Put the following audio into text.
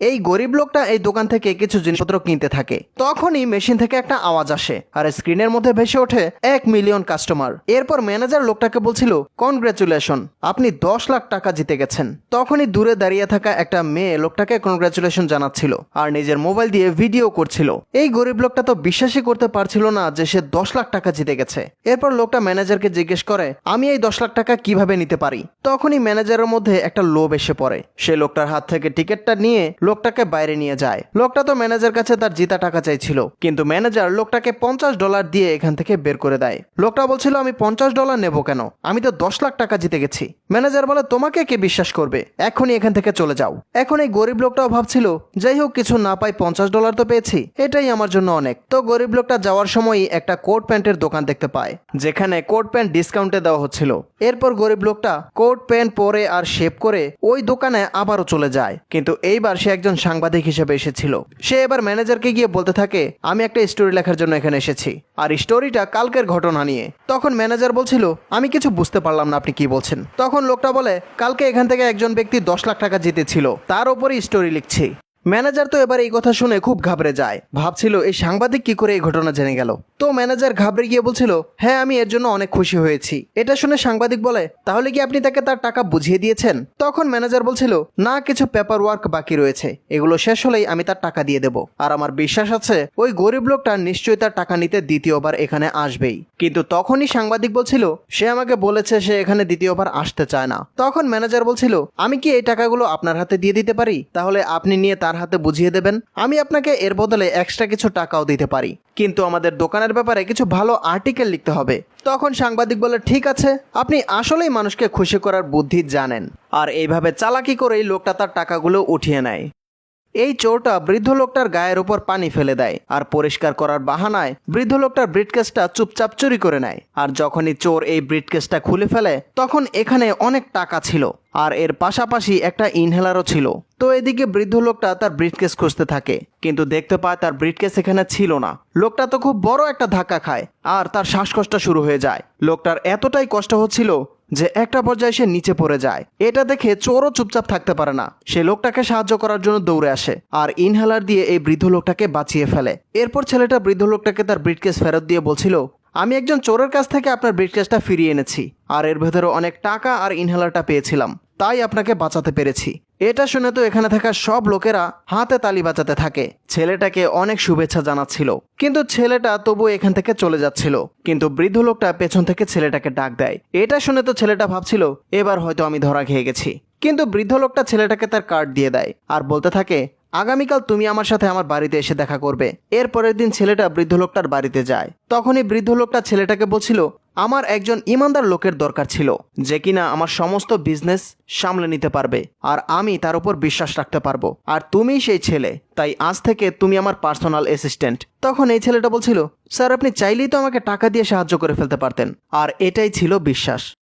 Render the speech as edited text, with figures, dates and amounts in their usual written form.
এই গরিব লোকটা এই দোকান থেকে কিছু জিনিসপত্র কিনতে থাকে। তখনই মেশিন থেকে একটা আওয়াজ আসে আর স্ক্রিনের মধ্যে ভেসে ওঠে 1 মিলিয়ন কাস্টমার। এরপর ম্যানেজার লোকটাকে বলছিল, কনগ্রাচুলেশন, আপনি 10 লাখ টাকা জিতে গেছেন। তখনই দূরে দাঁড়িয়ে থাকা একটা মেয়ে লোকটাকে কনগ্রাচুলেশন জানাচ্ছিল আর নিজের মোবাইল দিয়ে ভিডিও করছিল। এই গরিব লোকটা তো বিশ্বাসই করতে পারছিল না যে সে 10 লাখ টাকা জিতে গেছে। এরপর লোকটা ম্যানেজারকে জিজ্ঞেস করে, আমি এই 10 লাখ টাকা কিভাবে নিতে পারি? তখনই ম্যানেজারের মধ্যে একটা লোভ এসে পড়ে। সে লোকটার হাত থেকে টিকিটটা নিয়ে লোকটাকে বাইরে নিয়ে যায়। লোকটা তো ম্যানেজার কাছে তার জিতা টাকা চাইছিল, কিন্তু ম্যানেজার লোকটাকে $50 দিয়ে এখান থেকে বের করে দেয়। লোকটা বলছিল, আমি $50 নেব কেন? আমি তো 10 লাখ টাকা জিতে গেছি। ম্যানেজার বলে, তোমাকে কে বিশ্বাস করবে? এখনই এখান থেকে চলে যাও। এখন এই গরিব লোকটাও ভাবছিল, যাই হোক, কিছু না পাই $50 তো পেয়েছি, এটাই আমার জন্য অনেক। তো গরিব লোকটা যাওয়ার সময়ই একটা কোট প্যান্টের দোকান দেখতে পায়, যেখানে কোট প্যান্ট ডিসকাউন্টে দেওয়া হচ্ছিল। এরপর গরিব লোকটা কোট প্যান্ট পরে আর শেভ করে ওই দোকানে আবারও চলে যায়, কিন্তু এইবার সে একজন সাংবাদিক হিসেবে এসেছিল। সে এবার ম্যানেজারকে গিয়ে বলতে থাকে, আমি একটা স্টোরি লেখার জন্য এখানে এসেছি, আর স্টোরিটা কালকের ঘটনা নিয়ে। তখন ম্যানেজার বলছিল, আমি কিছু বুঝতে পারলাম না, আপনি কি বলছেন? তখন লোকটা বলে, কালকে এখান থেকে একজন ব্যক্তি 10 লাখ টাকা জিতেছিল, তার উপরই স্টোরি লিখছি। ম্যানেজার তো এবার এই কথা শুনে খুব ঘাবড়ে যায়, ভাবছিল এই সাংবাদিক কি করে এই ঘটনা জেনে গেল। তো ম্যানেজার ঘাবড়ে গিয়ে বলছিল, হ্যাঁ, আমি এর জন্য অনেক খুশি হয়েছি। এটা শুনে সাংবাদিক বলে, তাহলে কি আপনি তাকে তার টাকা বুঝিয়ে দিয়েছেন? তখন ম্যানেজার বলছিল, না, কিছু পেপার ওয়ার্ক বাকি রয়েছে, এগুলো শেষ হলেই আমি তার টাকা দিয়ে দেব। আর আমার বিশ্বাস আছে ওই গরিব লোকটা নিশ্চয়ই তার টাকা নিতে দ্বিতীয়বার এখানে আসবেই। কিন্তু তখনই সাংবাদিক বলছিল, সে আমাকে বলেছে সে এখানে দ্বিতীয়বার আসতে চায় না। তখন ম্যানেজার বলছিল, আমি কি এই টাকাগুলো আপনার হাতে দিয়ে দিতে পারি? তাহলে আপনি নিয়ে তার হাতে বুঝিয়ে দেবেন। আমি আপনাকে এর বদলে এক্সট্রা কিছু টাকাও দিতে পারি, কিন্তু আমাদের দোকানের ব্যাপারে কিছু ভালো আর্টিকেল লিখতে হবে। তখন সাংবাদিক বলে, ঠিক আছে, আপনি আসলেই মানুষকে খুশি করার বুদ্ধি জানেন। আর এইভাবে চালাকি করেই লোকটা তার টাকাগুলো উঠিয়ে নেয়। এই চোরটা বৃদ্ধ লোকটার গায়ের উপর পানি ফেলে দেয় আর পরিষ্কার করার বাহানায় বৃদ্ধ লোকটার ব্রিটকেসটা চুপচাপ চুরি করে নেয়। আর যখনই চোর এই ব্রিটকেসটা খুলে ফেলে, তখন এখানে অনেক টাকা ছিল আর এর পাশাপাশি একটা ইনহেলারও ছিল। তো এদিকে বৃদ্ধ লোকটা তার ব্রিটকেস খুঁজতে থাকে, কিন্তু দেখতে পায় তার ব্রিটকেস এখানে ছিল না। লোকটা তো খুব বড় একটা ধাক্কা খায় আর তার শ্বাসকষ্ট শুরু হয়ে যায়। লোকটার এতটাই কষ্ট হচ্ছিল যে একটা পর্যায়ে সে নিচে পড়ে যায়। এটা দেখে চোরও চুপচাপ থাকতে পারে না, সে লোকটাকে সাহায্য করার জন্য দৌড়ে আসে আর ইনহেলার দিয়ে এই বৃদ্ধ লোকটাকে বাঁচিয়ে ফেলে। এরপর ছেলেটা বৃদ্ধ লোকটাকে তার ব্রিটকেস ফেরত দিয়ে বলছিল, আমি একজন চোরের কাছ থেকে আপনার ব্রিটকেসটা ফিরিয়ে এনেছি আর এর ভেতরে অনেক টাকা আর ইনহেলারটা পেয়েছিলাম, তাই আপনাকে বাঁচাতে পেরেছি। এটা শুনে তো এখানে থাকা সব লোকেরা হাতে তালি বাজাতে থাকে, ছেলেটাকে অনেক শুভেচ্ছা জানাচ্ছিল। কিন্তু ছেলেটা তবু এখান থেকে চলে যাচ্ছিল, কিন্তু বৃদ্ধ লোকটা পেছন থেকে ছেলেটাকে ডাক দেয়। এটা শুনে তো ছেলেটা ভাবছিল, এবার হয়তো আমি ধরা খেয়ে গেছি। কিন্তু বৃদ্ধ লোকটা ছেলেটাকে তার কার্ড দিয়ে দেয় আর বলতে থাকে, আগামীকাল তুমি আমার সাথে আমার বাড়িতে এসে দেখা করবে। এর পরের দিন ছেলেটা বৃদ্ধ লোকটার বাড়িতে যায়। তখনই বৃদ্ধ লোকটা ছেলেটাকে বলছিল, আমার একজন ইমানদার লোকের দরকার ছিল, যে কিনা আমার সমস্ত বিজনেস সামলে নিতে পারবে আর আমি তার উপর বিশ্বাস রাখতে পারবো। আর তুমিই সেই ছেলে, তাই আজ থেকে তুমি আমার পার্সোনাল অ্যাসিস্ট্যান্ট। তখন এই ছেলেটা বলছিল, স্যার, আপনি চাইলেই তো আমাকে টাকা দিয়ে সাহায্য করে ফেলতে পারতেন। আর এটাই ছিল বিশ্বাস।